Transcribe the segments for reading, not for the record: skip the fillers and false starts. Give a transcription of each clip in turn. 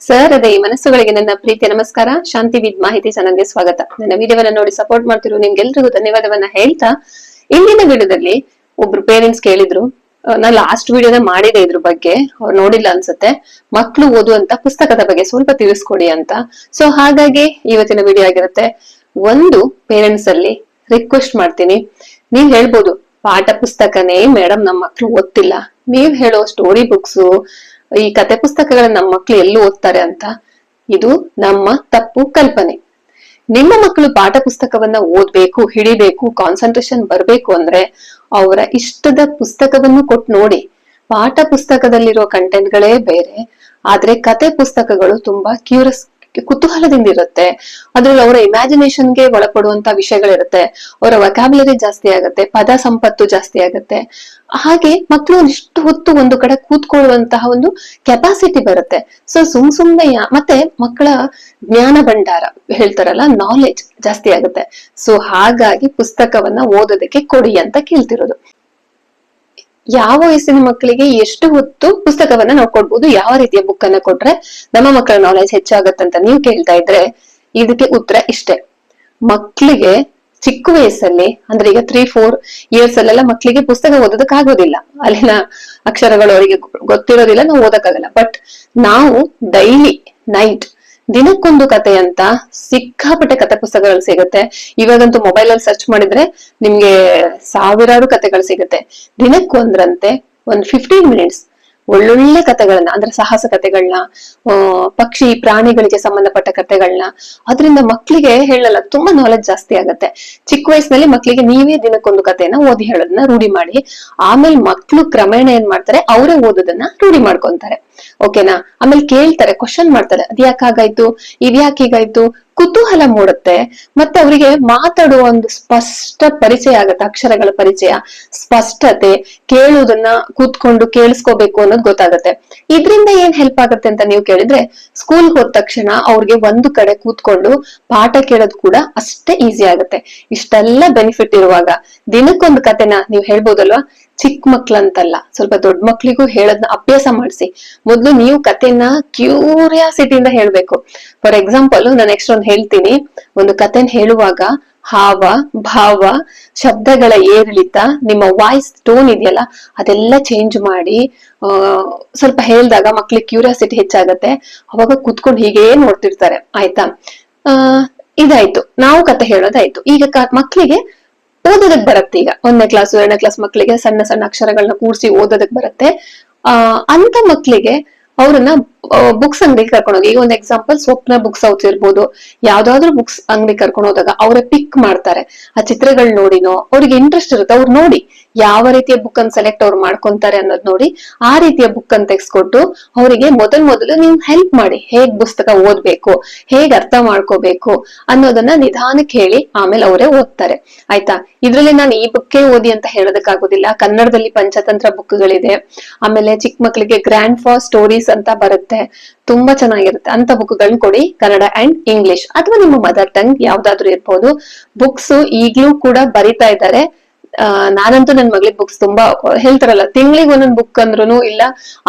Sir ಅದೇ ಈ ಮನಸ್ಸುಗಳಿಗೆ ನನ್ನ ಪ್ರೀತಿಯ ನಮಸ್ಕಾರ. ಶಾಂತಿ ವಿದ್ ಮಾಹಿತಿ ಚಾನಲ್ಗೆ ಸ್ವಾಗತ. ನನ್ನ ವಿಡಿಯೋವನ್ನ ನೋಡಿ ಸಪೋರ್ಟ್ ಮಾಡ್ತಿರೋ ನಿಮ್ಗೆಲ್ರಿಗೂ ಧನ್ಯವಾದವನ್ನ ಹೇಳ್ತಾ, ಇಂದಿನ ವಿಡಿಯೋದಲ್ಲಿ ಒಬ್ರು ಪೇರೆಂಟ್ಸ್ ಕೇಳಿದ್ರು, ನಾನು ಲಾಸ್ಟ್ ವಿಡಿಯೋನ ಮಾಡಿದೆ ಇದ್ರ ಬಗ್ಗೆ, ಅವ್ರು ನೋಡಿಲ್ಲ ಅನ್ಸುತ್ತೆ, ಮಕ್ಳು ಓದುವಂತ ಪುಸ್ತಕದ ಬಗ್ಗೆ ಸ್ವಲ್ಪ ತಿಳಿಸ್ಕೊಡಿ ಅಂತ. ಸೊ ಹಾಗಾಗಿ ಇವತ್ತಿನ ವಿಡಿಯೋ ಆಗಿರುತ್ತೆ. ಒಂದು ಪೇರೆಂಟ್ಸ್ ಅಲ್ಲಿ ರಿಕ್ವೆಸ್ಟ್ ಮಾಡ್ತೀನಿ, ನೀವ್ ಹೇಳ್ಬೋದು ಪಾಠ ಪುಸ್ತಕನೇ ಮೇಡಮ್ ನಮ್ಮ ಮಕ್ಳು ಓದ್ತಿಲ್ಲ, ನೀವ್ ಹೇಳೋ ಸ್ಟೋರಿ ಬುಕ್ಸ್ ಈ ಕತೆ ಪುಸ್ತಕಗಳನ್ನ ನಮ್ಮ ಮಕ್ಳು ಎಲ್ಲೂ ಓದ್ತಾರೆ ಅಂತ. ಇದು ನಮ್ಮ ತಪ್ಪು ಕಲ್ಪನೆ. ನಿಮ್ಮ ಮಕ್ಕಳು ಪಾಠ ಪುಸ್ತಕವನ್ನ ಓದ್ಬೇಕು, ಹಿಡಿಬೇಕು, ಕಾನ್ಸಂಟ್ರೇಷನ್ ಬರ್ಬೇಕು ಅಂದ್ರೆ ಅವರ ಇಷ್ಟದ ಪುಸ್ತಕವನ್ನು ಕೊಟ್ಟು ನೋಡಿ. ಪಾಠ ಪುಸ್ತಕದಲ್ಲಿರೋ ಕಂಟೆಂಟ್ಗಳೇ ಬೇರೆ, ಆದ್ರೆ ಕತೆ ಪುಸ್ತಕಗಳು ತುಂಬಾ ಕುತೂಹಲದಿಂದ ಇರುತ್ತೆ. ಅದ್ರಲ್ಲಿ ಅವರ ಇಮ್ಯಾಜಿನೇಷನ್ಗೆ ಒಳಪಡುವಂತ ವಿಷಯಗಳಿರುತ್ತೆ, ಅವರ ವೊಕ್ಯಾಬ್ಯುಲರಿ ಜಾಸ್ತಿ ಆಗುತ್ತೆ, ಪದ ಸಂಪತ್ತು ಜಾಸ್ತಿ ಆಗುತ್ತೆ. ಹಾಗೆ ಮಕ್ಕಳು ಇಷ್ಟು ಹೊತ್ತು ಒಂದು ಕಡೆ ಕೂತ್ಕೊಳ್ಳುವಂತಹ ಒಂದು ಕೆಪಾಸಿಟಿ ಬರುತ್ತೆ. ಸೊ ಸುಮ್ನೆ ಮತ್ತೆ ಮಕ್ಕಳ ಜ್ಞಾನ ಭಂಡಾರ ಹೇಳ್ತಾರಲ್ಲ, ನಾಲೆಜ್ ಜಾಸ್ತಿ ಆಗುತ್ತೆ. ಸೊ ಹಾಗಾಗಿ ಪುಸ್ತಕವನ್ನ ಓದೋದಕ್ಕೆ ಕೊಡಿ ಅಂತ ಕೇಳ್ತಿರೋದು. ಯಾವ ವಯಸ್ಸಿನ ಮಕ್ಕಳಿಗೆ ಎಷ್ಟು ಹೊತ್ತು ಪುಸ್ತಕವನ್ನ ನಾವು ಕೊಡ್ಬೋದು, ಯಾವ ರೀತಿಯ ಬುಕ್ ಅನ್ನ ಕೊಟ್ರೆ ನಮ್ಮ ಮಕ್ಕಳ ನಾಲೆಜ್ ಹೆಚ್ಚಾಗತ್ತಂತ ನೀವು ಕೇಳ್ತಾ ಇದ್ರೆ, ಇದಕ್ಕೆ ಉತ್ತರ ಇಷ್ಟೇ. ಮಕ್ಕಳಿಗೆ ಚಿಕ್ಕ ವಯಸ್ಸಲ್ಲಿ ಅಂದ್ರೆ ಈಗ 3-4 ಇಯರ್ಸ್ ಅಲ್ಲೆಲ್ಲ ಮಕ್ಕಳಿಗೆ ಪುಸ್ತಕ ಓದೋದಕ್ ಆಗೋದಿಲ್ಲ, ಅಲ್ಲಿನ ಅಕ್ಷರಗಳು ಅವರಿಗೆ ಗೊತ್ತಿರೋದಿಲ್ಲ, ನಾವು ಓದಕ್ಕಾಗಲ್ಲ. ಬಟ್ ನಾವು ಡೈಲಿ ನೈಟ್ ದಿನಕ್ಕೊಂದು ಕತೆ ಅಂತ ಸಿಕ್ಕಾಪಟ್ಟೆ ಕತೆ ಪುಸ್ತಕಗಳು ಸಿಗುತ್ತೆ. ಇವಾಗಂತೂ ಮೊಬೈಲ್ ಅಲ್ಲಿ ಸರ್ಚ್ ಮಾಡಿದ್ರೆ ನಿಮ್ಗೆ ಸಾವಿರಾರು ಕತೆಗಳು ಸಿಗುತ್ತೆ. ದಿನಕ್ಕೊಂದ್ರಂತೆ ಒಂದ್ 15 ಮಿನಿಟ್ಸ್ ಒಳ್ಳೊಳ್ಳೆ ಕತೆಗಳನ್ನ, ಅಂದ್ರೆ ಸಾಹಸ ಕತೆಗಳನ್ನ, ಪಕ್ಷಿ ಪ್ರಾಣಿಗಳಿಗೆ ಸಂಬಂಧಪಟ್ಟ ಕತೆಗಳನ್ನ, ಅದರಿಂದ ಮಕ್ಕಳಿಗೆ ಹೇಳಲ್ಲ ತುಂಬಾ ನಾಲೆಜ್ ಜಾಸ್ತಿ ಆಗತ್ತೆ. ಚಿಕ್ಕ ವಯಸ್ಸಿನಲ್ಲಿ ಮಕ್ಕಳಿಗೆ ನೀವೇ ದಿನಕ್ಕೊಂದು ಕತೆನ ಓದಿ ಹೇಳೋದನ್ನ ರೂಢಿ ಮಾಡಿ, ಆಮೇಲೆ ಮಕ್ಕಳು ಕ್ರಮೇಣ ಏನ್ ಮಾಡ್ತಾರೆ, ಅವರೇ ಓದೋದನ್ನ ರೂಢಿ ಮಾಡ್ಕೊಂತಾರೆ. ಓಕೆನಾ? ಆಮೇಲೆ ಕೇಳ್ತಾರೆ, ಕ್ವಶನ್ ಮಾಡ್ತಾರೆ, ಅದ್ಯಾಕಾಗಾಯ್ತು, ಇದ್ಯಾಕೆ ಹೀಗಾಯ್ತು, ಕುತೂಹಲ ಮೂಡುತ್ತೆ. ಮತ್ತೆ ಅವರಿಗೆ ಮಾತಾಡುವ ಒಂದು ಸ್ಪಷ್ಟ ಪರಿಚಯ ಆಗತ್ತೆ, ಅಕ್ಷರಗಳ ಪರಿಚಯ, ಸ್ಪಷ್ಟತೆ, ಕೇಳುವುದನ್ನ ಕೂತ್ಕೊಂಡು ಕೇಳಿಸ್ಕೋಬೇಕು ಅನ್ನೋದು ಗೊತ್ತಾಗತ್ತೆ. ಇದ್ರಿಂದ ಏನ್ ಹೆಲ್ಪ್ ಆಗತ್ತೆ ಅಂತ ನೀವು ಕೇಳಿದ್ರೆ, ಸ್ಕೂಲ್ ಹೋದ ತಕ್ಷಣ ಅವ್ರಿಗೆ ಒಂದು ಕಡೆ ಕೂತ್ಕೊಂಡು ಪಾಠ ಕೇಳೋದು ಕೂಡ ಅಷ್ಟೇ ಈಸಿ ಆಗತ್ತೆ. ಇಷ್ಟೆಲ್ಲ ಬೆನಿಫಿಟ್ ಇರುವಾಗ ದಿನಕ್ಕೊಂದು ಕತೆನ ನೀವು ಹೇಳ್ಬೋದಲ್ವಾ? ಚಿಕ್ಕ ಮಕ್ಳಂತಲ್ಲ, ಸ್ವಲ್ಪ ದೊಡ್ಡ ಮಕ್ಳಿಗೂ ಹೇಳೋದನ್ನ ಅಭ್ಯಾಸ ಮಾಡಿಸಿ. ಮೊದ್ಲು ನೀವು ಕತೆನ ಕ್ಯೂರಿಯಾಸಿಟಿಯಿಂದ ಹೇಳ್ಬೇಕು. ಫಾರ್ ಎಕ್ಸಾಂಪಲ್, ನಾನು ನೆಕ್ಸ್ಟ್ ಒಂದು ಹೇಳ್ತೀನಿ. ಒಂದು ಕತೆನ ಹೇಳುವಾಗ ಹಾವ ಭಾವ, ಶಬ್ದಗಳ ಏರಿಳಿತ, ನಿಮ್ಮ ವಾಯ್ಸ್ ಟೋನ್ ಇದೆಯಲ್ಲ ಅದೆಲ್ಲ ಚೇಂಜ್ ಮಾಡಿ ಸ್ವಲ್ಪ ಹೇಳ್ದಾಗ ಮಕ್ಳಿಗೆ ಕ್ಯೂರಿಯಾಸಿಟಿ ಹೆಚ್ಚಾಗತ್ತೆ. ಅವಾಗ ಕುತ್ಕೊಂಡು ಹೀಗೇ ನೋಡ್ತಿರ್ತಾರೆ. ಆಯ್ತಾ? ಇದಾಯ್ತು, ನಾವು ಕತೆ ಹೇಳೋದಾಯ್ತು. ಈಗ ಮಕ್ಳಿಗೆ ಓದೋದಕ್ ಬರುತ್ತೆ. ಈಗ 1ನೇ ಕ್ಲಾಸ್ 2ನೇ ಕ್ಲಾಸ್ ಮಕ್ಳಿಗೆ ಸಣ್ಣ ಸಣ್ಣ ಅಕ್ಷರಗಳನ್ನ ಕೂಡಿಸಿ ಓದೋದಕ್ ಬರುತ್ತೆ. ಅಂತ ಮಕ್ಳಿಗೆ ಅವ್ರನ್ನ ಬುಕ್ಸ್ ಅಂಗಡಿಗೆ ಕರ್ಕೊಂಡೋಗಿ, ಈಗ ಒಂದು ಎಕ್ಸಾಂಪಲ್ ಸ್ವಪ್ನ ಬುಕ್ಸ್ ಹೌಸ್ ಇರ್ಬೋದು, ಯಾವ್ದಾದ್ರು ಬುಕ್ಸ್ ಅಂಗಡಿ ಕರ್ಕೊಂಡು ಹೋದಾಗ ಅವ್ರ ಪಿಕ್ ಮಾಡ್ತಾರೆ. ಆ ಚಿತ್ರಗಳು ನೋಡಿನೋ ಅವ್ರಿಗೆ ಇಂಟ್ರೆಸ್ಟ್ ಇರುತ್ತೆ, ಅವ್ರು ನೋಡಿ ಯಾವ ರೀತಿಯ ಬುಕ್ ಅನ್ನು ಸೆಲೆಕ್ಟ್ ಅವ್ರು ಮಾಡ್ಕೊಂತಾರೆ ಅನ್ನೋದು ನೋಡಿ ಆ ರೀತಿಯ ಬುಕ್ ಅನ್ನು ತೆಗೆಸ್ಕೊಟ್ಟು ಅವರಿಗೆ ಮೊದಲು ನೀವು ಹೆಲ್ಪ್ ಮಾಡಿ, ಹೇಗ್ ಪುಸ್ತಕ ಓದ್ಬೇಕು, ಹೇಗ್ ಅರ್ಥ ಮಾಡ್ಕೋಬೇಕು ಅನ್ನೋದನ್ನ ನಿಧಾನಕ್ಕೆ ಹೇಳಿ, ಆಮೇಲೆ ಅವರೇ ಓದ್ತಾರೆ. ಆಯ್ತಾ? ಇದ್ರಲ್ಲಿ ನಾನು ಈ ಬುಕ್ಕೇ ಓದಿ ಅಂತ ಹೇಳೋದಕ್ಕಾಗೋದಿಲ್ಲ. ಕನ್ನಡದಲ್ಲಿ ಪಂಚತಂತ್ರ ಬುಕ್ಗಳಿದೆ, ಆಮೇಲೆ ಚಿಕ್ಕ ಮಕ್ಳಿಗೆ ಗ್ರ್ಯಾಂಡ್ ಫಾ ಸ್ಟೋರೀಸ್ ಅಂತ ಬರುತ್ತೆ, ತುಂಬಾ ಚೆನ್ನಾಗಿರುತ್ತೆ. ಅಂತ ಬುಕ್ಗಳನ್ನ ಕೊಡಿ, ಕನ್ನಡ ಅಂಡ್ ಇಂಗ್ಲಿಷ್ ಅಥವಾ ನಿಮ್ಮ ಮದರ್ ಟಂಗ್ ಯಾವ್ದಾದ್ರು ಇರ್ಬೋದು. ಬುಕ್ಸ್ ಈಗ್ಲೂ ಕೂಡ ಬರಿತಾ ಇದ್ದಾರೆ. ನಾನಂತೂ ನನ್ ಮಗಳಿಗೆ ಬುಕ್ಸ್ ತುಂಬಾ ಹೇಳ್ತಾರಲ್ಲ, ತಿಂಗಳಿಗೆ ಒಂದೊಂದು ಬುಕ್ ಅಂದ್ರೂ ಇಲ್ಲ,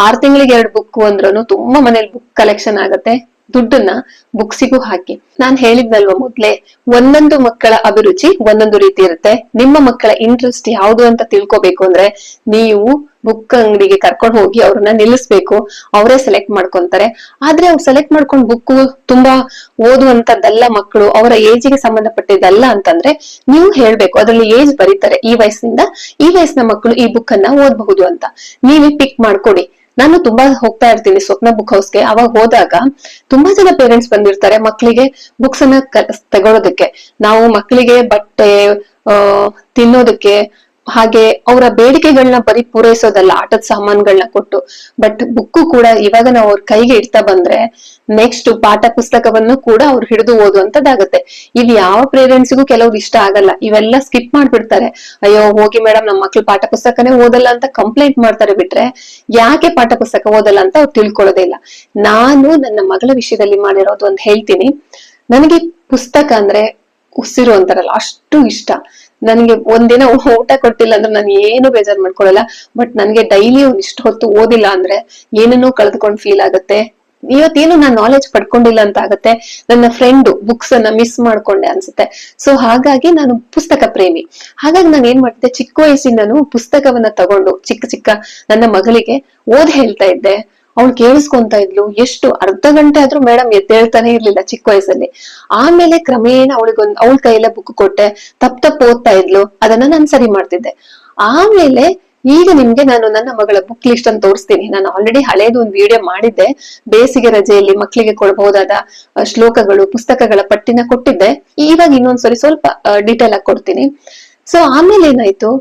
6 ತಿಂಗಳಿಗೆ 2 ಬುಕ್ ಅಂದ್ರೂ ತುಂಬಾ ಮನೇಲಿ ಬುಕ್ ಕಲೆಕ್ಷನ್ ಆಗತ್ತೆ. ದುಡ್ಡನ್ನ ಬುಕ್ಸಿಗೂ ಹಾಕಿ. ನಾನ್ ಹೇಳಿದ್ನಲ್ವ ಮೊದ್ಲೇ, ಒಂದೊಂದು ಮಕ್ಕಳ ಅಭಿರುಚಿ ಒಂದೊಂದು ರೀತಿ ಇರುತ್ತೆ. ನಿಮ್ಮ ಮಕ್ಕಳ ಇಂಟ್ರೆಸ್ಟ್ ಯಾವ್ದು ಅಂತ ತಿಳ್ಕೊಬೇಕು ಅಂದ್ರೆ ನೀವು ಬುಕ್ ಅಂಗಡಿಗೆ ಕರ್ಕೊಂಡು ಹೋಗಿ ಅವ್ರನ್ನ ನಿಲ್ಲಿಸ್ಬೇಕು. ಅವರೇ ಸೆಲೆಕ್ಟ್ ಮಾಡ್ಕೊಂತಾರೆ. ಆದ್ರೆ ಅವ್ರು ಸೆಲೆಕ್ಟ್ ಮಾಡ್ಕೊಂಡ್ ಬುಕ್ ತುಂಬಾ ಓದುವಂತದ್ದಲ್ಲ, ಮಕ್ಕಳು ಅವರ ಏಜಿಗೆ ಸಂಬಂಧಪಟ್ಟಿದ್ದಲ್ಲ ಅಂತಂದ್ರೆ ನೀವು ಹೇಳ್ಬೇಕು. ಅದ್ರಲ್ಲಿ ಏಜ್ ಬರೀತಾರೆ, ಈ ವಯಸ್ಸಿನಿಂದ ಈ ವಯಸ್ಸಿನ ಮಕ್ಕಳು ಈ ಬುಕ್ ಅನ್ನ ಓದ್ಬಹುದು ಅಂತ. ನೀವೇ ಪಿಕ್ ಮಾಡ್ಕೊಡಿ. ನಾನು ತುಂಬಾ ಹೋಗ್ತಾ ಇರ್ತೀನಿ ಸ್ವಪ್ನ ಬುಕ್ ಹೌಸ್ಗೆ. ಅವಾಗ ಹೋದಾಗ ತುಂಬಾ ಜನ ಪೇರೆಂಟ್ಸ್ ಬಂದಿರ್ತಾರೆ ಮಕ್ಕಳಿಗೆ ಬುಕ್ಸ್ ಅನ್ನ ತಗೊಳೋದಕ್ಕೆ. ನಾವು ಮಕ್ಕಳಿಗೆ ಬಟ್ಟೆ, ತಿನ್ನೋದಕ್ಕೆ, ಹಾಗೆ ಅವರ ಬೇಡಿಕೆಗಳನ್ನ ಬರೀ ಪೂರೈಸೋದಲ್ಲ, ಆಟದ ಸಾಮಾನುಗಳನ್ನ ಕೊಟ್ಟು, ಬಟ್ ಬುಕ್ಕು ಕೂಡ ಇವಾಗ ನಾವು ಅವ್ರ ಕೈಗೆ ಇಡ್ತಾ ಬಂದ್ರೆ ನೆಕ್ಸ್ಟ್ ಪಾಠ ಪುಸ್ತಕವನ್ನು ಕೂಡ ಅವ್ರು ಹಿಡಿದು ಓದುವಂತದ್ದಾಗತ್ತೆ. ಇದು ಯಾವ ಪೇರೆಂಟ್ಸ್ಗೂ ಕೆಲವ್ರು ಇಷ್ಟ ಆಗಲ್ಲ, ಇವೆಲ್ಲ ಸ್ಕಿಪ್ ಮಾಡ್ಬಿಡ್ತಾರೆ. ಅಯ್ಯೋ ಹೋಗಿ ಮೇಡಮ್ ನಮ್ಮ ಮಕ್ಳು ಪಾಠ ಪುಸ್ತಕನೇ ಓದಲ್ಲ ಅಂತ ಕಂಪ್ಲೇಂಟ್ ಮಾಡ್ತಾರೆ. ಬಿಟ್ರೆ ಯಾಕೆ ಪಾಠ ಪುಸ್ತಕ ಓದಲ್ಲ ಅಂತ ಅವ್ರು ತಿಳ್ಕೊಳ್ಳೋದೇ ಇಲ್ಲ. ನಾನು ನನ್ನ ಮಗಳ ವಿಷಯದಲ್ಲಿ ಮಾಡಿರೋದು ಅಂತ ಹೇಳ್ತೀನಿ. ನನಗೆ ಪುಸ್ತಕ ಅಂದ್ರೆ ಉಸಿರು ಅಂತಾರಲ್ಲ, ಅಷ್ಟು ಇಷ್ಟ. ನನ್ಗೆ ಒಂದಿನ ಊಟ ಕೊಟ್ಟಿಲ್ಲ ಅಂದ್ರೆ ನಾನು ಏನು ಬೇಜಾರ್ ಮಾಡ್ಕೊಳಲ್ಲ. ಬಟ್ ನನ್ಗೆ ಡೈಲಿ ಇಷ್ಟು ಹೊತ್ತು ಓದಿಲ್ಲ ಅಂದ್ರೆ ಏನನ್ನೂ ಕಳೆದುಕೊಂಡು ಫೀಲ್ ಆಗುತ್ತೆ. ಇವತ್ತೇನು ನಾನು ನಾಲೆಜ್ ಪಡ್ಕೊಂಡಿಲ್ಲ ಅಂತ ಆಗತ್ತೆ. ನನ್ನ ಫ್ರೆಂಡ್ ಬುಕ್ಸ್ ಅನ್ನ ಮಿಸ್ ಮಾಡ್ಕೊಂಡೆ ಅನ್ಸುತ್ತೆ. ಸೊ ಹಾಗಾಗಿ ನಾನು ಪುಸ್ತಕ ಪ್ರೇಮಿ. ಹಾಗಾಗಿ ನಾನು ಏನ್ ಮಾಡ್ತಿದ್ದೆ, ಚಿಕ್ಕ ವಯಸ್ಸಿಂದನು ಪುಸ್ತಕವನ್ನ ತಗೊಂಡು ಚಿಕ್ಕ ಚಿಕ್ಕ ನನ್ನ ಮಗಳಿಗೆ ಓದ್ ಹೇಳ್ತಾ ಇದ್ದೆ. ಅವ್ಳು ಕೇಳಿಸ್ಕೊಂತ ಇದ್ಲು. ಎಷ್ಟು ಅರ್ಧ ಗಂಟೆ ಆದ್ರೂ ಮೇಡಮ್ ಎದ್ದೇಳ್ತಾನೆ ಇರ್ಲಿಲ್ಲ ಚಿಕ್ಕ ವಯಸ್ಸಲ್ಲಿ. ಆಮೇಲೆ ಕ್ರಮೇಣ ಅವಳ ಕೈಯಲ್ಲೇ ಬುಕ್ ಕೊಟ್ಟೆ. ತಪ್ಪ ಓದ್ತಾ ಇದ್ಲು, ಅದನ್ನ ನಾನು ಸರಿ ಮಾಡ್ತಿದ್ದೆ. ಆಮೇಲೆ ಈಗ ನಿಮ್ಗೆ ನಾನು ನನ್ನ ಮಗಳ ಬುಕ್ ಲಿಸ್ಟ್ ಅನ್ನು ತೋರಿಸ್ತೀನಿ. ನಾನು ಆಲ್ರೆಡಿ ಹಳೇದು ಒಂದು ವಿಡಿಯೋ ಮಾಡಿದ್ದೆ. ಬೇಸಿಗೆ ರಜೆಯಲ್ಲಿ ಮಕ್ಕಳಿಗೆ ಕೊಡಬಹುದಾದ ಶ್ಲೋಕಗಳು, ಪುಸ್ತಕಗಳ ಪಟ್ಟಿನ ಕೊಟ್ಟಿದ್ದೆ. ಇವಾಗ ಇನ್ನೊಂದ್ಸರಿ ಸ್ವಲ್ಪ ಡೀಟೇಲ್ ಆಗಿ ಕೊಡ್ತೀನಿ. ಸೊ ಆಮೇಲೆ ಏನಾಯ್ತು,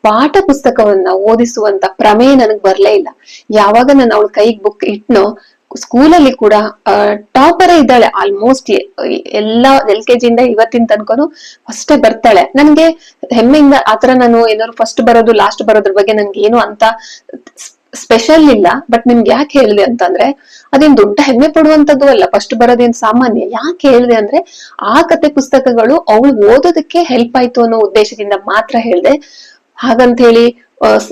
ಪಾಠ ಪುಸ್ತಕವನ್ನ ಓದಿಸುವಂತ ಪ್ರಮೇಯ ನನಗ್ ಬರ್ಲೇ ಇಲ್ಲ. ಯಾವಾಗ ನಾನು ಅವಳ ಕೈಗೆ ಬುಕ್ ಇಟ್ನೋ, ಸ್ಕೂಲಲ್ಲಿ ಕೂಡ ಟಾಪರೇ ಇದ್ದಾಳೆ. ಆಲ್ಮೋಸ್ಟ್ ಎಲ್ಲಾ LKG ಇಂದ ಇವತ್ತಿನ ತನಕನು ಫಸ್ಟ್ ಬರ್ತಾಳೆ. ನನ್ಗೆ ಹೆಮ್ಮೆಯಿಂದ ಆತರ ನಾನು ಏನಾದ್ರು ಫಸ್ಟ್ ಬರೋದು ಲಾಸ್ಟ್ ಬರೋದ್ರ ಬಗ್ಗೆ ನನ್ಗೆ ಏನು ಅಂತ ಸ್ಪೆಷಲ್ ಇಲ್ಲ. ಬಟ್ ನಿಮ್ಗೆ ಯಾಕೆ ಹೇಳಿದೆ ಅಂತಂದ್ರೆ, ಅದೇನ್ ದೊಡ್ಡ ಹೆಮ್ಮೆ ಪಡುವಂತದ್ದು ಅಲ್ಲ. ಫಸ್ಟ್ ಬರೋದೇನ್ ಸಾಮಾನ್ಯ. ಯಾಕೆ ಹೇಳಿದೆ ಅಂದ್ರೆ, ಆ ಕತೆ ಪುಸ್ತಕಗಳು ಅವಳು ಓದೋದಕ್ಕೆ ಹೆಲ್ಪ್ ಆಯ್ತು ಅನ್ನೋ ಉದ್ದೇಶದಿಂದ ಮಾತ್ರ ಹೇಳಿದೆ. ಹಾಗಂತ ಹೇಳಿ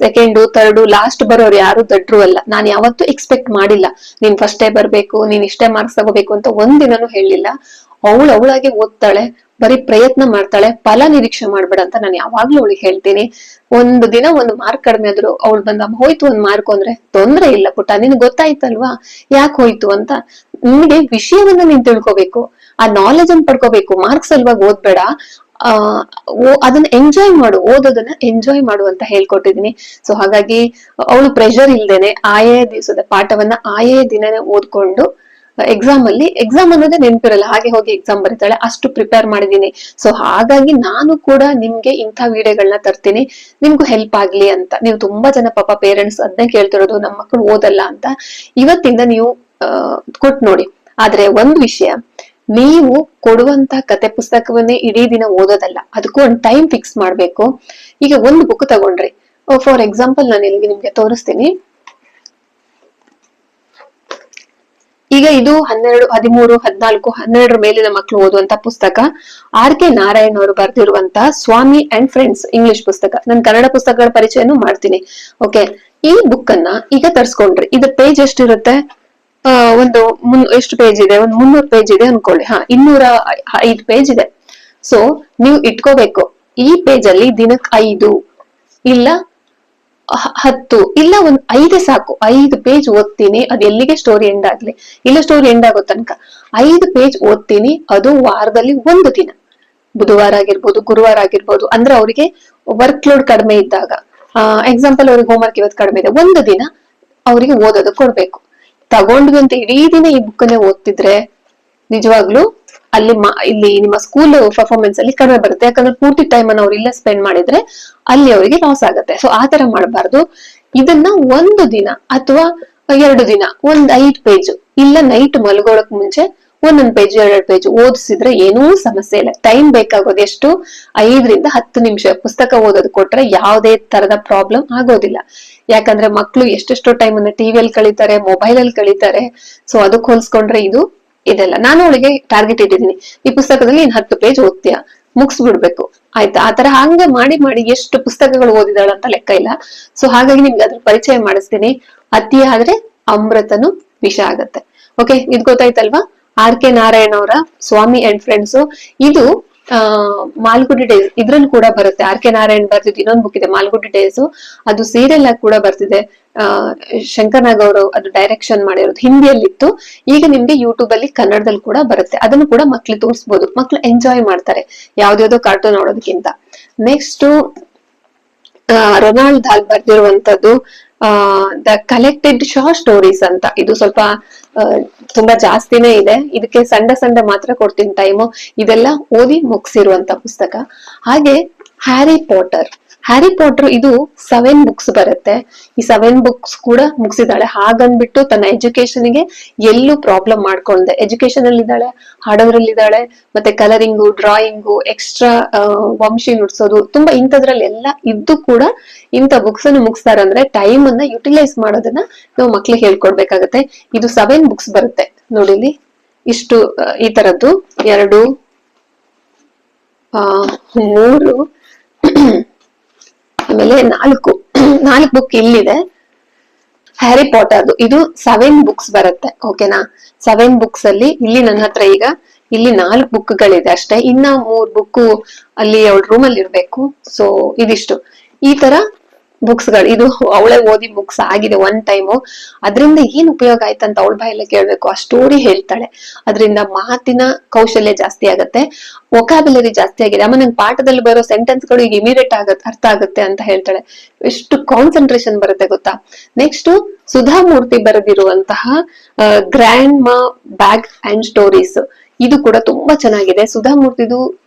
ಸೆಕೆಂಡು ಥರ್ಡು ಲಾಸ್ಟ್ ಬರೋರು ಯಾರು ದಡ್ರು ಅಲ್ಲ. ನಾನು ಯಾವತ್ತೂ ಎಕ್ಸ್ಪೆಕ್ಟ್ ಮಾಡಿಲ್ಲ ನೀನ್ ಫಸ್ಟೇ ಬರ್ಬೇಕು, ನೀನ್ ಇಷ್ಟೇ ಮಾರ್ಕ್ಸ್ ತಗೋಬೇಕು ಅಂತ ಒಂದಿನನು ಹೇಳಿಲ್ಲ. ಅವಳಾಗೆ ಓದ್ತಾಳೆ, ಬರೀ ಪ್ರಯತ್ನ ಮಾಡ್ತಾಳೆ, ಫಲ ನಿರೀಕ್ಷೆ ಮಾಡ್ಬೇಡ ಅಂತ ನಾನು ಯಾವಾಗ್ಲೂ ಅವಳಿಗೆ ಹೇಳ್ತೀನಿ. ಒಂದು ದಿನ ಒಂದು ಮಾರ್ಕ್ ಕಡಿಮೆ ಆದ್ರು ಅವಳು ಬಂದ ಹೋಯ್ತು ಒಂದ್ ಮಾರ್ಕ್ ಅಂದ್ರೆ ತೊಂದ್ರೆ ಇಲ್ಲ ಪುಟ್ಟ, ನಿನ್ ಗೊತ್ತಾಯ್ತಲ್ವಾ ಯಾಕೆ ಹೋಯ್ತು ಅಂತ. ನಿಮ್ಗೆ ವಿಷಯವನ್ನ ನೀನ್ ತಿಳ್ಕೊಬೇಕು, ಆ ನಾಲೆಜ್ ಅನ್ನ ಪಡ್ಕೋಬೇಕು. ಮಾರ್ಕ್ಸ್ ಸಲುವಾಗಿ ಓದ್ಬೇಡ, ಅದನ್ನ ಎಂಜಾಯ್ ಮಾಡು, ಓದೋದನ್ನ ಎಂಜಾಯ್ ಮಾಡು ಅಂತ ಹೇಳ್ಕೊಟ್ಟಿದೀನಿ. ಸೊ ಹಾಗಾಗಿ ಅವಳು ಪ್ರೆಷರ್ ಇಲ್ದೇನೆ ಆಯೇ ದಿವಸದ ಪಾಠವನ್ನ ಆಯೇ ದಿನನೇ ಓದ್ಕೊಂಡು ಎಕ್ಸಾಮ್ ಅನ್ನೋದೇ ನೆನಪಿರಲ್ಲ, ಹಾಗೆ ಹೋಗಿ ಎಕ್ಸಾಮ್ ಬರೀತಾಳೆ. ಅಷ್ಟು ಪ್ರಿಪೇರ್ ಮಾಡಿದೀನಿ. ಸೊ ಹಾಗಾಗಿ ನಾನು ಕೂಡ ನಿಮ್ಗೆ ಇಂಥ ವಿಡಿಯೋಗಳನ್ನ ತರ್ತೀನಿ, ನಿಮ್ಗೂ ಹೆಲ್ಪ್ ಆಗ್ಲಿ ಅಂತ. ನೀವು ತುಂಬಾ ಜನ ಪಾಪ ಪೇರೆಂಟ್ಸ್ ಅದನ್ನೇ ಕೇಳ್ತಿರೋದು, ನಮ್ಮ ಮಕ್ಕಳು ಓದಲ್ಲ ಅಂತ. ಇವತ್ತಿಂದ ನೀವು ಕೊಟ್ಟು ನೋಡಿ. ಆದ್ರೆ ಒಂದು ವಿಷಯ, ನೀವು ಕೊಡುವಂತ ಕತೆ ಪುಸ್ತಕವನ್ನೇ ಇಡೀ ದಿನ ಓದೋದಲ್ಲ, ಅದಕ್ಕೂ ಒಂದು ಟೈಮ್ ಫಿಕ್ಸ್ ಮಾಡ್ಬೇಕು. ಈಗ ಒಂದು ಬುಕ್ ತಗೊಂಡ್ರಿ, ಫಾರ್ ಎಕ್ಸಾಂಪಲ್ ನಾನು ಇಲ್ಲಿ ನಿಮ್ಗೆ ತೋರಿಸ್ತೀನಿ. ಈಗ ಇದು 12, 13, 14, 12 ಮೇಲಿನ ಮಕ್ಕಳು ಓದುವಂತ ಪುಸ್ತಕ. R.K. ನಾರಾಯಣ್ ಅವರು ಬರೆದಿರುವಂತ ಸ್ವಾಮಿ ಅಂಡ್ ಫ್ರೆಂಡ್ಸ್ ಇಂಗ್ಲಿಷ್ ಪುಸ್ತಕ. ನಾನು ಕನ್ನಡ ಪುಸ್ತಕಗಳ ಪರಿಚಯನೂ ಮಾಡ್ತೀನಿ. ಓಕೆ, ಈ ಬುಕ್ ಅನ್ನ ಈಗ ತರ್ಸ್ಕೊಂಡ್ರಿ. ಇದ್ರ ಪೇಜ್ ಎಷ್ಟಿರುತ್ತೆ, ಒಂದು ಎಷ್ಟು ಪೇಜ್ ಇದೆ, ಒಂದು 300 ಪೇಜ್ ಇದೆ ಅನ್ಕೊಳ್ಳಿ. 205 ಪೇಜ್ ಇದೆ. ಸೊ ನೀವು ಇಟ್ಕೋಬೇಕು, ಈ ಪೇಜ್ ಅಲ್ಲಿ ದಿನಕ್ಕೆ 5 ಇಲ್ಲ 10 ಇಲ್ಲ ಒಂದ್ 5 ಸಾಕು. 5 ಪೇಜ್ ಓದ್ತೀನಿ, ಅದ್ ಎಲ್ಲಿಗೆ ಸ್ಟೋರಿ ಎಂಡ್ ಆಗ್ಲಿ, ಇಲ್ಲ ಸ್ಟೋರಿ ಎಂಡ್ ಆಗೋ ತನಕ 5 ಪೇಜ್ ಓದ್ತೀನಿ. ಅದು ವಾರದಲ್ಲಿ ಒಂದು ದಿನ, ಬುಧವಾರ ಆಗಿರ್ಬೋದು, ಗುರುವಾರ ಆಗಿರ್ಬೋದು. ಅಂದ್ರೆ ಅವರಿಗೆ ವರ್ಕ್ ಲೋಡ್ ಕಡಿಮೆ ಇದ್ದಾಗ, ಎಕ್ಸಾಂಪಲ್ ಅವ್ರಿಗೆ ಹೋಮ್ವರ್ಕ್ ಇವತ್ತು ಕಡಿಮೆ ಇದೆ, ಒಂದು ದಿನ ಅವರಿಗೆ ಓದೋದು ಕೊಡ್ಬೇಕು. ತಗೊಂಡ್ವಿ ಅಂತ ಇಡೀ ದಿನ ಈ ಬುಕ್ ಅನ್ನೇ ಓದ್ತಿದ್ರೆ ನಿಜವಾಗ್ಲೂ ಇಲ್ಲಿ ನಿಮ್ಮ ಸ್ಕೂಲ್ ಪರ್ಫಾರ್ಮೆನ್ಸ್ ಅಲ್ಲಿ ಕಡಿಮೆ ಬರುತ್ತೆ. ಯಾಕಂದ್ರೆ ಪೂರ್ತಿ ಟೈಮ್ ಅನ್ನು ಅವ್ರು ಇಲ್ಲ ಸ್ಪೆಂಡ್ ಮಾಡಿದ್ರೆ ಅಲ್ಲಿ ಅವರಿಗೆ ಲಾಸ್ ಆಗುತ್ತೆ. ಸೊ ಆತರ ಮಾಡಬಾರ್ದು. ಇದನ್ನ ಒಂದು ದಿನ ಅಥವಾ 2 ದಿನ ಒಂದ್ 5 ಪೇಜ್ ಇಲ್ಲ ನೈಟ್ ಮಲ್ಗೋಳಕ್ ಮುಂಚೆ ಒಂದೊಂದ್ ಪೇಜ್ 2 ಪೇಜ್ ಓದಿಸಿದ್ರೆ ಏನೂ ಸಮಸ್ಯೆ ಇಲ್ಲ. ಟೈಮ್ ಬೇಕಾಗೋದು ಎಷ್ಟು, 5 ರಿಂದ 10 ನಿಮಿಷ ಪುಸ್ತಕ ಓದೋದು ಕೊಟ್ರೆ ಯಾವುದೇ ತರದ ಪ್ರಾಬ್ಲಮ್ ಆಗೋದಿಲ್ಲ. ಯಾಕಂದ್ರೆ ಮಕ್ಳು ಎಷ್ಟೆಷ್ಟೋ ಟೈಮ್ ಅನ್ನ ಟಿವಿಯಲ್ಲಿ ಕಳೀತಾರೆ, ಮೊಬೈಲ್ ಅಲ್ಲಿ ಕಳೀತಾರೆ. ಸೊ ಅದಕ್ಕೆ ಹೋಲ್ಸ್ಕೊಂಡ್ರೆ ಇದೆಲ್ಲ ನಾನು ಅವಳಿಗೆ ಟಾರ್ಗೆಟ್ ಇಟ್ಟಿದ್ದೀನಿ. ಈ ಪುಸ್ತಕದಲ್ಲಿ 10 ಪೇಜ್ ಓದ್ತೀಯಾ, ಮುಗಿಸ್ಬಿಡ್ಬೇಕು ಆಯ್ತಾ. ಆತರ ಹಂಗ ಮಾಡಿ ಮಾಡಿ ಎಷ್ಟು ಪುಸ್ತಕಗಳು ಓದಿದಾಳ ಅಂತ ಲೆಕ್ಕ ಇಲ್ಲ. ಸೊ ಹಾಗಾಗಿ ನಿಮ್ಗೆ ಅದ್ರ ಪರಿಚಯ ಮಾಡಿಸ್ತೀನಿ. ಅತಿ ಆದ್ರೆ ಅಮೃತನು ವಿಷ ಆಗತ್ತೆ. ಓಕೆ, ಇದ್ ಗೊತ್ತಾಯ್ತಲ್ವಾ? R.K. ನಾರಾಯಣ್ ಅವರ ಸ್ವಾಮಿ ಅಂಡ್ ಫ್ರೆಂಡ್ಸ್. ಇದು ಮಾಲ್ಗುಡಿ ಡೇಸ್ ಇದ್ರಲ್ಲಿ ಕೂಡ ಬರುತ್ತೆ. R.K. ನಾರಾಯಣ್ ಬರ್ತಿದ್ದು ಇನ್ನೊಂದು ಬುಕ್ ಇದೆ, ಮಾಲ್ಗುಡಿ ಡೇಸ್. ಅದು ಸೀರಿಯಲ್ ಆಗಿ ಕೂಡ ಬರ್ತಿದೆ. ಶಂಕರ್ ನಾಗ್ ಅವರು ಅದು ಡೈರೆಕ್ಷನ್ ಮಾಡಿರೋದು, ಹಿಂದಿಯಲ್ಲಿತ್ತು. ಈಗ ನಿಮ್ಗೆ ಯೂಟ್ಯೂಬ್ ಅಲ್ಲಿ ಕನ್ನಡದಲ್ಲಿ ಕೂಡ ಬರುತ್ತೆ. ಅದನ್ನು ಕೂಡ ಮಕ್ಳಿಗೆ ತೋರಿಸಬಹುದು, ಮಕ್ಳು ಎಂಜಾಯ್ ಮಾಡ್ತಾರೆ ಯಾವ್ದ್ಯಾವ್ದೋ ಕಾರ್ಟೂನ್ ನೋಡೋದಕ್ಕಿಂತ. ನೆಕ್ಸ್ಟ್ ರೊನಾಲ್ಡ್ ದಾಲ್ ಬರ್ದಿರುವಂತದ್ದು ದ ಕಲೆಕ್ಟೆಡ್ ಶಾರ್ಟ್ ಸ್ಟೋರೀಸ್ ಅಂತ. ಇದು ಸ್ವಲ್ಪ ತುಂಬಾ ಜಾಸ್ತಿನೇ ಇದೆ. ಇದಕ್ಕೆ ಸಂಡೆ ಮಾತ್ರ ಕೊಡ್ತೀನಿ ಟೈಮು. ಇದೆಲ್ಲ ಓದಿ ಮುಗಿಸಿರುವಂತ ಪುಸ್ತಕ. ಹಾಗೆ ಹ್ಯಾರಿ ಪಾಟರ್ ಇದು 7 ಬುಕ್ಸ್ ಬರುತ್ತೆ. ಈ 7 ಬುಕ್ಸ್ ಕೂಡ ಮುಗಿಸಿದಾಳೆ. ಹಾಗನ್ಬಿಟ್ಟು ತನ್ನ ಎಜುಕೇಶನ್ ಗೆ ಎಲ್ಲೂ ಪ್ರಾಬ್ಲಮ್ ಮಾಡ್ಕೊಂಡೆ. ಎಜುಕೇಶನ್ ಅಲ್ಲಿ ಇದ್ದಾಳೆ, ಹಾಡೋದ್ರಲ್ಲಿದ್ದಾಳೆ, ಮತ್ತೆ ಕಲರಿಂಗು, ಡ್ರಾಯಿಂಗು, ಎಕ್ಸ್ಟ್ರಾ ವಂಶಿ ನುಡ್ಸೋದು, ತುಂಬಾ ಇಂಥದ್ರಲ್ಲಿ ಎಲ್ಲ ಇದ್ದು ಕೂಡ ಇಂಥ ಬುಕ್ಸ್ ಅನ್ನು ಮುಗಿಸ್ತಾರಂದ್ರೆ ಟೈಮ್ ಅನ್ನ ಯುಟಿಲೈಸ್ ಮಾಡೋದನ್ನ ನಾವು ಮಕ್ಳಿಗೆ ಹೇಳ್ಕೊಡ್ಬೇಕಾಗತ್ತೆ. ಇದು 7 ಬುಕ್ಸ್ ಬರುತ್ತೆ ನೋಡಿಲಿ. ಇಷ್ಟು ಈ ತರದ್ದು 2, 3 ಆಮೇಲೆ 4 ಬುಕ್ ಇಲ್ಲಿದೆ. ಹ್ಯಾರಿ ಪಾಟರ್ದು ಇದು 7 ಬುಕ್ಸ್ ಬರುತ್ತೆ. ಓಕೆನಾ, 7 ಬುಕ್ಸ್ ಅಲ್ಲಿ ಇಲ್ಲಿ ನನ್ನ ಹತ್ರ ಈಗ ಇಲ್ಲಿ 4 ಬುಕ್ಗಳಿದೆ ಅಷ್ಟೇ. ಇನ್ನ 3 ಬುಕ್ ಅಲ್ಲಿ ಅವಳ ರೂಮ್ ಅಲ್ಲಿ ಇರ್ಬೇಕು. ಸೊ ಇದಿಷ್ಟು ಈ ತರ ಬುಕ್ಸ್ ಗಳು. ಇದು ಅವಳೇ ಓದಿ ಬುಕ್ಸ್ ಆಗಿದೆ ಒನ್ ಟೈಮು. ಅದರಿಂದ ಏನ್ ಉಪಯೋಗ ಆಯ್ತಂತ ಅವಳ ಬಾಯಲ್ಲೇ ಕೇಳ್ಬೇಕು. ಆ ಸ್ಟೋರಿ ಹೇಳ್ತಾಳೆ, ಅದರಿಂದ ಮಾತಿನ ಕೌಶಲ್ಯ ಜಾಸ್ತಿ ಆಗತ್ತೆ, ವೊಕ್ಯಾಬುಲರಿ ಜಾಸ್ತಿ ಆಗಿದೆ. ಆಮೇಲೆ ನಂಗೆ ಪಾಠದಲ್ಲಿ ಬರೋ ಸೆಂಟೆನ್ಸ್ ಗಳು ಈಗ ಇಮಿಡಿಯೇಟ್ ಅರ್ಥ ಆಗುತ್ತೆ ಅಂತ ಹೇಳ್ತಾಳೆ. ಎಷ್ಟು ಕಾನ್ಸಂಟ್ರೇಷನ್ ಬರುತ್ತೆ ಗೊತ್ತಾ. ನೆಕ್ಸ್ಟ್ ಸುಧಾಮೂರ್ತಿ ಬರೆದಿರುವಂತಹ ಗ್ರ್ಯಾಂಡ್ ಮಾ ಬ್ಯಾಗ್ ಅಂಡ್ ಸ್ಟೋರೀಸ್, ಇದು ಕೂಡ ತುಂಬಾ ಚೆನ್ನಾಗಿದೆ. ಸುಧಾಮೂರ್ತಿದು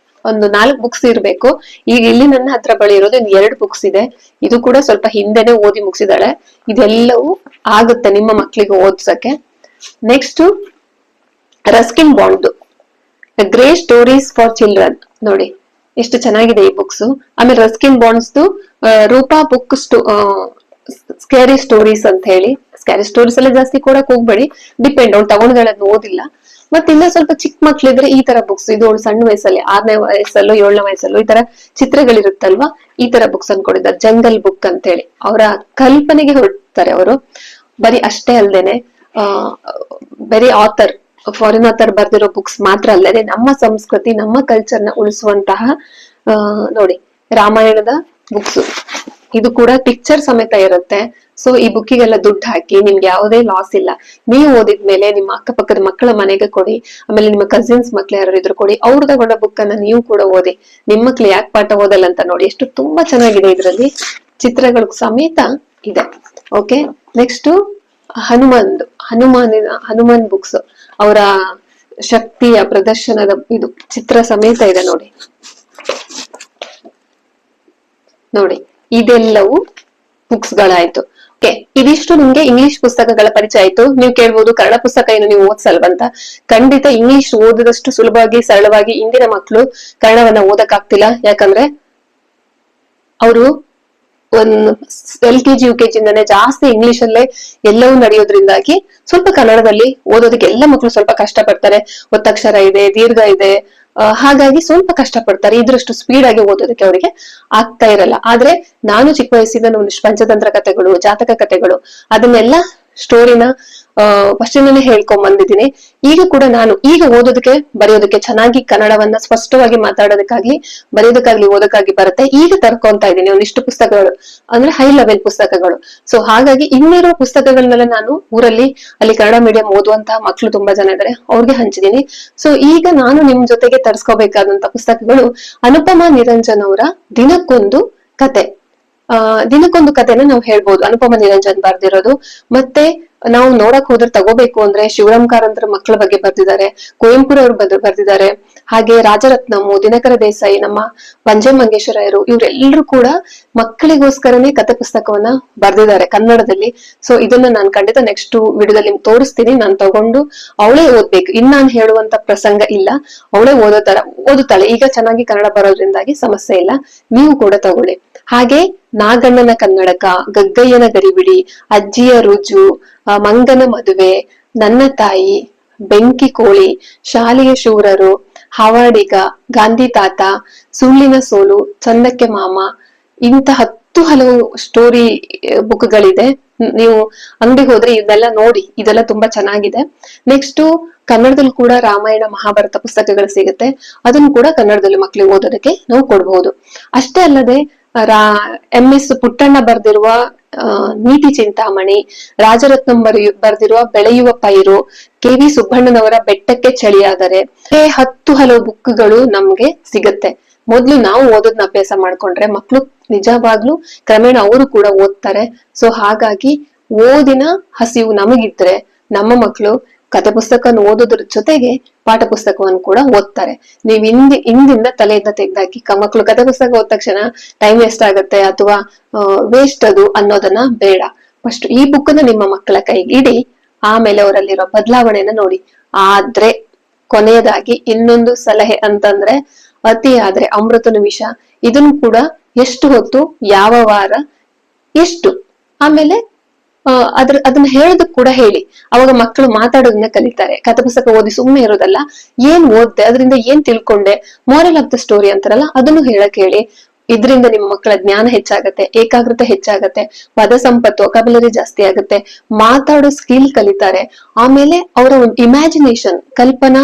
ಒಂದು 4 ಬುಕ್ಸ್ ಇರ್ಬೇಕು. ಈಗ ಇಲ್ಲಿ ನನ್ನ ಹತ್ರ ಬಳಿ ಇರೋದು 2 ಬುಕ್ಸ್ ಇದೆ. ಇದು ಕೂಡ ಸ್ವಲ್ಪ ಹಿಂದೆನೆ ಓದಿ ಮುಗಿಸಿದಾಳೆ. ಇದೆಲ್ಲವೂ ಆಗುತ್ತೆ ನಿಮ್ಮ ಮಕ್ಕಳಿಗೆ ಓದ್ಸಕ್ಕೆ. Next Ruskin Bond great stories for children, ನೋಡಿ ಎಷ್ಟು ಚೆನ್ನಾಗಿದೆ ಈ ಬುಕ್ಸ್. ಆಮೇಲೆ Ruskin Bond's Rupa book scary stories ಅಂತ ಹೇಳಿ. ಸ್ಕ್ಯಾರಿ ಸ್ಟೋರೀಸ್ ಎಲ್ಲ ಜಾಸ್ತಿ ಕೊಡಕ್ ಹೋಗ್ಬೇಡಿ, ಡಿಪೆಂಡ್ ಅವ್ಳು ತಗೊಂಡ್ಗಳನ್ನ ಓದಿಲ್ಲ. ಮತ್ತೆ ಇನ್ನ ಸ್ವಲ್ಪ ಚಿಕ್ಕ ಮಕ್ಳಿದ್ರೆ ಈ ತರ ಬುಕ್ಸ್, ಇದು ಅವಳು ಸಣ್ಣ ವಯಸ್ಸಲ್ಲಿ 6ನೇ ವಯಸ್ಸಲ್ಲೋ 7ನೇ ವಯಸ್ಸಲ್ಲೋ ಈ ತರ ಚಿತ್ರಗಳಿರುತ್ತಲ್ವಾ, ಈ ತರ ಬುಕ್ಸ್ ಅನ್ನು ಕೊಡಿದ್ದಾರೆ. ಜಂಗಲ್ ಬುಕ್ ಅಂತ ಹೇಳಿ ಅವರ ಕಲ್ಪನೆಗೆ ಹೊರಡ್ತಾರೆ ಅವರು. ಬರೀ ಅಷ್ಟೇ ಅಲ್ದೇನೆ ಬರೀ ಆಥರ್, ಫಾರಿನ್ ಆಥರ್ ಬರ್ದಿರೋ ಬುಕ್ಸ್ ಮಾತ್ರ ಅಲ್ಲದೆ ನಮ್ಮ ಸಂಸ್ಕೃತಿ ನಮ್ಮ ಕಲ್ಚರ್ ನ ಉಳಿಸುವಂತಹ ನೋಡಿ ರಾಮಾಯಣದ ಬುಕ್ಸ್, ಇದು ಕೂಡ ಪಿಕ್ಚರ್ ಸಮೇತ ಇರುತ್ತೆ. ಸೊ ಈ ಬುಕ್ಕಿಗೆಲ್ಲ ದುಡ್ಡು ಹಾಕಿ, ನಿಮ್ಗೆ ಯಾವುದೇ ಲಾಸ್ ಇಲ್ಲ. ನೀವು ಓದಿದ್ಮೇಲೆ ನಿಮ್ಮ ಅಕ್ಕಪಕ್ಕದ ಮಕ್ಕಳ ಮನೆಗೆ ಕೊಡಿ, ಆಮೇಲೆ ನಿಮ್ಮ ಕಸಿನ್ಸ್ ಮಕ್ಳು ಯಾರು ಇದ್ರು ಕೊಡಿ. ಅವ್ರು ತಗೊಂಡ ಬುಕ್ ಅನ್ನ ನೀವು ಕೂಡ ಓದಿ. ನಿಮ್ಮ ಮಕ್ಳು ಯಾಕೆ ಪಾಠ ಓದಲ್ಲ ಅಂತ ನೋಡಿ, ಎಷ್ಟು ತುಂಬಾ ಚೆನ್ನಾಗಿದೆ. ಇದರಲ್ಲಿ ಚಿತ್ರಗಳು ಸಮೇತ ಇದೆ. ಓಕೆ, ನೆಕ್ಸ್ಟ್ ಹನುಮಾನ್ ಬುಕ್ಸ್, ಅವರ ಶಕ್ತಿಯ ಪ್ರದರ್ಶನದ ಇದು ಚಿತ್ರ ಸಮೇತ ಇದೆ ನೋಡಿ. ಇದೆಲ್ಲವೂ ಬುಕ್ಸ್ ಗಳಾಯ್ತು. ಓಕೆ, ಇದಿಷ್ಟು ನಿಮ್ಗೆ ಇಂಗ್ಲಿಷ್ ಪುಸ್ತಕಗಳ ಪರಿಚಯ ಆಯ್ತು. ನೀವು ಕೇಳ್ಬೋದು ಕನ್ನಡ ಪುಸ್ತಕ ಏನು ನೀವು ಓದ್ಸಲ್ವಂತ. ಖಂಡಿತ ಇಂಗ್ಲಿಷ್ ಓದಿದಷ್ಟು ಸುಲಭವಾಗಿ ಸರಳವಾಗಿ ಇಂದಿನ ಮಕ್ಕಳು ಕನ್ನಡವನ್ನ ಓದಕ್ಕಾಗ್ತಿಲ್ಲ. ಯಾಕಂದ್ರೆ ಅವರು LKG UKG ಇಂದಾನೆ ಜಾಸ್ತಿ ಇಂಗ್ಲಿಷ್ ಅಲ್ಲೇ ಎಲ್ಲವೂ ನಡೆಯೋದ್ರಿಂದಾಗಿ ಸ್ವಲ್ಪ ಕನ್ನಡದಲ್ಲಿ ಓದೋದಕ್ಕೆ ಎಲ್ಲ ಮಕ್ಕಳು ಸ್ವಲ್ಪ ಕಷ್ಟ ಪಡ್ತಾರೆ. ಒತ್ತಕ್ಷರ ಇದೆ, ದೀರ್ಘ ಇದೆ, ಹಾಗಾಗಿ ಸ್ವಲ್ಪ ಕಷ್ಟ ಪಡ್ತಾರೆ. ಇದ್ರಷ್ಟು ಸ್ಪೀಡ್ ಆಗಿ ಓದೋದಕ್ಕೆ ಅವರಿಗೆ ಆಗ್ತಾ ಇರಲ್ಲ. ಆದ್ರೆ ನಾನು ಚಿಕ್ಕ ವಯಸ್ಸಿಂದ ಒಂದಿಷ್ಟು ಪಂಚತಂತ್ರ ಕಥೆಗಳು, ಜಾತಕ ಕಥೆಗಳು, ಅದನ್ನೆಲ್ಲ ಸ್ಟೋರಿನ ಫಸ್ಟಿಂದನೇ ಹೇಳ್ಕೊಂಡ್ ಬಂದಿದ್ದೀನಿ. ಈಗ ಕೂಡ ನಾನು ಈಗ ಓದೋದಕ್ಕೆ ಬರೆಯೋದಕ್ಕೆ ಚೆನ್ನಾಗಿ ಕನ್ನಡವನ್ನ ಸ್ಪಷ್ಟವಾಗಿ ಮಾತಾಡೋದಕ್ಕಾಗ್ಲಿ ಬರೆಯೋದಕ್ಕಾಗ್ಲಿ ಓದಕ್ಕಾಗಿ ಬರುತ್ತೆ. ಈಗ ತರ್ಕೊಂತಾ ಇದ್ದೀನಿ ಒಂದಿಷ್ಟು ಪುಸ್ತಕಗಳು, ಅಂದ್ರೆ ಹೈ ಲೆವೆಲ್ ಪುಸ್ತಕಗಳು. ಸೊ ಹಾಗಾಗಿ ಇನ್ನಿರೋ ಪುಸ್ತಕಗಳನ್ನೆಲ್ಲ ನಾನು ಊರಲ್ಲಿ ಅಲ್ಲಿ ಕನ್ನಡ ಮೀಡಿಯಂ ಓದುವಂತಹ ಮಕ್ಕಳು ತುಂಬಾ ಜನ ಇದ್ದಾರೆ, ಅವ್ರಿಗೆ ಹಂಚಿದೀನಿ. ಸೊ ಈಗ ನಾನು ನಿಮ್ ಜೊತೆಗೆ ತರ್ಸ್ಕೋಬೇಕಾದಂತ ಪುಸ್ತಕಗಳು ಅನುಪಮಾ ನಿರಂಜನ್ ಅವರ ದಿನಕ್ಕೊಂದು ಕತೆ. ದಿನಕ್ಕೊಂದು ಕಥೆನ ನಾವು ಹೇಳ್ಬೋದು, ಅನುಪಮ ನಿರಂಜನ್ ಬರ್ದಿರೋದು. ಮತ್ತೆ ನಾವು ನೋಡಕ್ ಹೋದ್ರೆ ತಗೋಬೇಕು ಅಂದ್ರೆ ಶಿವರಾಮ್ ಕಾರಂತರ ಮಕ್ಕಳ ಬಗ್ಗೆ ಬರ್ದಿದ್ದಾರೆ, ಕುವೆಂಪುರವ್ರು ಬರ್ದಿದ್ದಾರೆ, ಹಾಗೆ ರಾಜರತ್ನಮು, ದಿನಕರ ದೇಸಾಯಿ, ನಮ್ಮ ಪಂಜೆ ಮಂಗೇಶ್ವರಯ್ಯರು, ಇವರೆಲ್ಲರೂ ಕೂಡ ಮಕ್ಕಳಿಗೋಸ್ಕರನೇ ಕತೆ ಪುಸ್ತಕವನ್ನ ಬರ್ದಿದ್ದಾರೆ ಕನ್ನಡದಲ್ಲಿ. ಸೊ ಇದನ್ನ ನಾನು ಖಂಡಿತ ನೆಕ್ಸ್ಟ್ ವಿಡಿಯೋದಲ್ಲಿ ತೋರಿಸ್ತೀನಿ. ನಾನು ತಗೊಂಡು ಅವಳೇ ಓದ್ಬೇಕು, ಇನ್ ನಾನು ಹೇಳುವಂತ ಪ್ರಸಂಗ ಇಲ್ಲ, ಅವಳೇ ಓದುತ್ತಾಳೆ. ಈಗ ಚೆನ್ನಾಗಿ ಕನ್ನಡ ಬರೋದ್ರಿಂದಾಗಿ ಸಮಸ್ಯೆ ಇಲ್ಲ, ನೀವು ಕೂಡ ತಗೊಳ್ಳಿ. ಹಾಗೆ ನಾಗಣ್ಣನ ಕನ್ನಡಕ, ಗಗ್ಗಯ್ಯನ ಗರಿಬಿಡಿ, ಅಜ್ಜಿಯ ರುಜು, ಮಂಗನ ಮದುವೆ, ನನ್ನ ತಾಯಿ, ಬೆಂಕಿ ಕೋಳಿ, ಶಾಲೆಯ ಶೂರರು, ಹಾವಾಡಿಗ, ಗಾಂಧಿ ತಾತ, ಸುಳ್ಳಿನ ಸೋಲು, ಚಂದಕ್ಕೆ ಮಾಮ, ಇಂತ 10 ಹಲವು ಸ್ಟೋರಿ ಬುಕ್ಗಳಿದೆ. ನೀವು ಅಂಗಡಿಗೆ ಹೋದ್ರೆ ಇದೆಲ್ಲ ನೋಡಿ, ಇದೆಲ್ಲ ತುಂಬಾ ಚೆನ್ನಾಗಿದೆ. ನೆಕ್ಸ್ಟ್ ಕನ್ನಡದಲ್ಲಿ ಕೂಡ ರಾಮಾಯಣ ಮಹಾಭಾರತ ಪುಸ್ತಕಗಳು ಸಿಗುತ್ತೆ, ಅದನ್ನು ಕೂಡ ಕನ್ನಡದಲ್ಲಿ ಮಕ್ಕಳಿಗೆ ಓದೋದಕ್ಕೆ ನಾವು ಕೊಡ್ಬಹುದು. ಅಷ್ಟೇ ಅಲ್ಲದೆ MS ಪುಟ್ಟಣ್ಣ ಬರ್ದಿರುವ ನೀತಿ ಚಿಂತಾಮಣಿ, ರಾಜರತ್ನಂ ಬರ್ದಿರುವ ಬೆಳೆಯುವ ಪೈರು, KV ಸುಬ್ಬಣ್ಣನವರ ಬೆಟ್ಟಕ್ಕೆ ಚಳಿಯಾದರೆ, 10 ಹಲವು ಬುಕ್ಗಳು ನಮ್ಗೆ ಸಿಗುತ್ತೆ. ಮೊದ್ಲು ನಾವು ಓದೋದನ್ನ ಅಭ್ಯಾಸ ಮಾಡ್ಕೊಂಡ್ರೆ ಮಕ್ಳು ನಿಜವಾಗ್ಲೂ ಕ್ರಮೇಣ ಅವರು ಕೂಡ ಓದ್ತಾರೆ. ಸೊ ಹಾಗಾಗಿ ಓದಿನ ಹಸಿವು ನಮಗಿದ್ರೆ ನಮ್ಮ ಮಕ್ಕಳು ಕತೆ ಪುಸ್ತಕ ಓದೋದ್ರ ಜೊತೆಗೆ ಪಾಠ ಪುಸ್ತಕವನ್ನು ಕೂಡ ಓದ್ತಾರೆ. ನೀವ್ ಇಂದಿಂದ ತಲೆಯಿಂದ ತೆಗ್ದಾಕಿ ಮಕ್ಕಳು ಕತೆ ಪುಸ್ತಕ ಓದ ತಕ್ಷಣ ಟೈಮ್ ವೇಸ್ಟ್ ಆಗತ್ತೆ ಅಥವಾ ವೇಸ್ಟ್ ಅದು ಅನ್ನೋದನ್ನ ಬೇಡ. ಫಸ್ಟ್ ಈ ಬುಕ್ ಅನ್ನ ನಿಮ್ಮ ಮಕ್ಕಳ ಕೈಗೆ ಇಡಿ, ಆಮೇಲೆ ಅವರಲ್ಲಿರೋ ಬದಲಾವಣೆನ ನೋಡಿ. ಆದ್ರೆ ಕೊನೆಯದಾಗಿ ಇನ್ನೊಂದು ಸಲಹೆ ಅಂತಂದ್ರೆ, ಅತಿ ಆದ್ರೆ ಅಮೃತನ ವಿಷ. ಇದನ್ನು ಕೂಡ ಎಷ್ಟು ಹೊತ್ತು, ಯಾವ ವಾರ, ಎಷ್ಟು, ಆಮೇಲೆ ಅದನ್ನ ಹೇಳೋದಕ್ ಕೂಡ ಹೇಳಿ. ಅವಾಗ ಮಕ್ಕಳು ಮಾತಾಡೋದನ್ನ ಕಲಿತಾರೆ. ಕಥೆ ಪುಸ್ತಕ ಓದಿ ಸುಮ್ಮನೆ ಇರೋದಲ್ಲ, ಏನ್ ಓದ್ದೆ, ಅದರಿಂದ ಏನ್ ತಿಳ್ಕೊಂಡೆ, ಮಾರಲ್ ಆಫ್ ದ ಸ್ಟೋರಿ ಅಂತಾರಲ್ಲ, ಅದನ್ನು ಹೇಳಕ್ ಹೇಳಿ. ಇದರಿಂದ ನಿಮ್ಮ ಮಕ್ಕಳ ಜ್ಞಾನ ಹೆಚ್ಚಾಗತ್ತೆ, ಏಕಾಗ್ರತೆ ಹೆಚ್ಚಾಗತ್ತೆ, ಪದ ಸಂಪತ್ತು ವೊಕಾಬುಲರಿ ಜಾಸ್ತಿ ಆಗುತ್ತೆ, ಮಾತಾಡೋ ಸ್ಕಿಲ್ ಕಲಿತಾರೆ. ಆಮೇಲೆ ಅವರ ಒಂದು ಇಮ್ಯಾಜಿನೇಷನ್, ಕಲ್ಪನಾ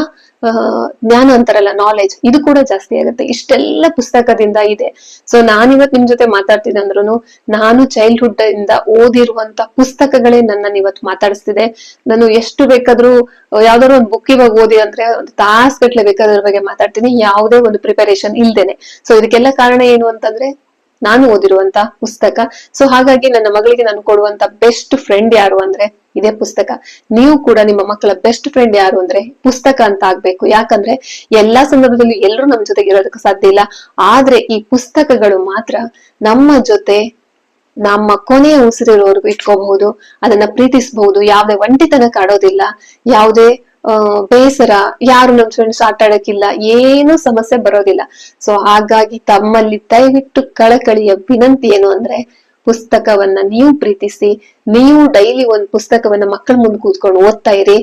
ಜ್ಞಾನ ಅಂತಾರಲ್ಲ, ನಾಲೆಜ್, ಇದು ಕೂಡ ಜಾಸ್ತಿ ಆಗುತ್ತೆ. ಇಷ್ಟೆಲ್ಲ ಪುಸ್ತಕದಿಂದ ಇದೆ. ಸೊ ನಾನಿವತ್ ನಿಮ್ ಜೊತೆ ಮಾತಾಡ್ತೀನಿ ಅಂದ್ರೂ ನಾನು ಚೈಲ್ಡ್ಹುಡ್ ಇಂದ ಓದಿರುವಂತ ಪುಸ್ತಕಗಳೇ ನನ್ನ ಇವತ್ತು ಮಾತಾಡಿಸ್ತಿದೆ. ನಾನು ಎಷ್ಟು ಬೇಕಾದ್ರೂ ಯಾವ್ದಾದ್ರು ಒಂದು ಬುಕ್ ಇವಾಗ ಓದಿ ಅಂದ್ರೆ ಒಂದು ತಾಸ್ ಗಟ್ಲೆ ಬೇಕಾದ್ರ ಬಗ್ಗೆ ಮಾತಾಡ್ತೀನಿ, ಯಾವುದೇ ಒಂದು ಪ್ರಿಪರೇಷನ್ ಇಲ್ದೇನೆ. ಸೊ ಇದಕ್ಕೆಲ್ಲ ಕಾರಣ ಏನು ಅಂತಂದ್ರೆ ನಾನು ಓದಿರುವಂತ ಪುಸ್ತಕ. ಸೊ ಹಾಗಾಗಿ ನನ್ನ ಮಗಳಿಗೆ ನಾನು ಕೊಡುವಂತ ಬೆಸ್ಟ್ ಫ್ರೆಂಡ್ ಯಾರು ಅಂದ್ರೆ ಇದೇ ಪುಸ್ತಕ. ನೀವು ಕೂಡ ನಿಮ್ಮ ಮಕ್ಕಳ ಬೆಸ್ಟ್ ಫ್ರೆಂಡ್ ಯಾರು ಅಂದ್ರೆ ಪುಸ್ತಕ ಅಂತ ಆಗ್ಬೇಕು. ಯಾಕಂದ್ರೆ ಎಲ್ಲಾ ಸಂದರ್ಭದಲ್ಲಿ ಎಲ್ಲರೂ ನಮ್ ಜೊತೆಗೆ ಇರೋದಕ್ಕೆ ಸಾಧ್ಯ ಇಲ್ಲ. ಆದ್ರೆ ಈ ಪುಸ್ತಕಗಳು ಮಾತ್ರ ನಮ್ಮ ಜೊತೆ ನಮ್ಮ ಕೊನೆಯ ಉಸಿರಿರೋವರೆಗೂ ಇಟ್ಕೋಬಹುದು, ಅದನ್ನ ಪ್ರೀತಿಸಬಹುದು, ಯಾವ್ದೇ ಒಂಟಿತನ ಕಾಡೋದಿಲ್ಲ, ಯಾವುದೇ ಬೇಸರ, ಯಾರು ನಮ್ ಫ್ರೆಂಡ್ಸ್ ಆಟ ಆಡಕ್ಕಿಲ್ಲ, ಏನು ಸಮಸ್ಯೆ ಬರೋದಿಲ್ಲ. ಸೊ ಹಾಗಾಗಿ ತಮ್ಮಲ್ಲಿ ದಯವಿಟ್ಟು ಕಳಕಳಿಯ ವಿನಂತಿ ಏನು ಅಂದ್ರೆ ಪುಸ್ತಕವನ್ನ ನೀವು ಪ್ರೀತಿಸಿ, ನೀವು ಡೈಲಿ ಒಂದು ಪುಸ್ತಕವನ್ನ ಮಕ್ಕಳ ಮುಂದೆ ಕೂತ್ಕೊಂಡು ಓದ್ತಾ ಇರಿ.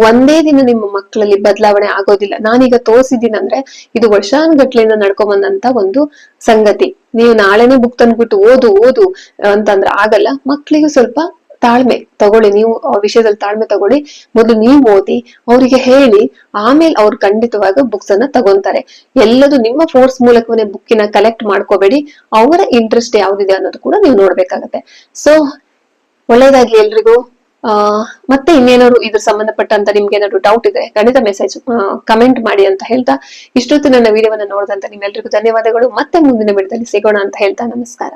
ಒಂದೇ ದಿನ ನಿಮ್ಮ ಮಕ್ಕಳಲ್ಲಿ ಬದಲಾವಣೆ ಆಗೋದಿಲ್ಲ. ನಾನೀಗ ತೋರಿಸಿದ್ದೀನಿ ಅಂದ್ರೆ ಇದು ವರ್ಷಾನುಗಟ್ಲೆಯಿಂದ ನಡ್ಕೊಂಬಂದಂತ ಒಂದು ಸಂಗತಿ. ನೀವು ನಾಳೆನೆ ಬುಕ್ ತಂದ್ಬಿಟ್ಟು ಓದು ಓದು ಅಂತಂದ್ರೆ ಆಗಲ್ಲ. ಮಕ್ಕಳಿಗೂ ಸ್ವಲ್ಪ ತಾಳ್ಮೆ ತಗೊಳ್ಳಿ, ನೀವು ಆ ವಿಷಯದಲ್ಲಿ ತಾಳ್ಮೆ ತಗೊಳ್ಳಿ. ಮೊದಲು ನೀವು ಓದಿ, ಅವರಿಗೆ ಹೇಳಿ, ಆಮೇಲೆ ಅವ್ರು ಖಂಡಿತವಾಗ ಬುಕ್ಸ್ ಅನ್ನ ತಗೊಂತಾರೆ. ಎಲ್ಲದು ನಿಮ್ಮ ಫೋರ್ಸ್ ಮೂಲಕವೇ ಬುಕ್ಕಿನ ಕಲೆಕ್ಟ್ ಮಾಡ್ಕೋಬೇಡಿ. ಅವರ ಇಂಟ್ರೆಸ್ಟ್ ಯಾವ್ದಿದೆ ಅನ್ನೋದು ಕೂಡ ನೀವು ನೋಡ್ಬೇಕಾಗತ್ತೆ. ಸೊ ಒಳ್ಳೇದಾಗ್ಲಿ ಎಲ್ರಿಗೂ. ಮತ್ತೆ ಇನ್ನೇನಾದ್ರು ಇದ್ರ ಸಂಬಂಧಪಟ್ಟಂತ ನಿಮ್ಗೆ ಏನಾದ್ರು ಡೌಟ್ ಇದ್ರೆ ಖಂಡಿತ ಮೆಸೇಜ್ ಕಮೆಂಟ್ ಮಾಡಿ ಅಂತ ಹೇಳ್ತಾ, ಇಷ್ಟೊತ್ತು ನನ್ನ ವಿಡಿಯೋವನ್ನ ನೋಡಿದಂತ ನಿಮ್ಮೆಲ್ರಿಗೂ ಧನ್ಯವಾದಗಳು. ಮತ್ತೆ ಮುಂದಿನ ವಿಡಿಯೋದಲ್ಲಿ ಸಿಗೋಣ ಅಂತ ಹೇಳ್ತಾ ನಮಸ್ಕಾರ.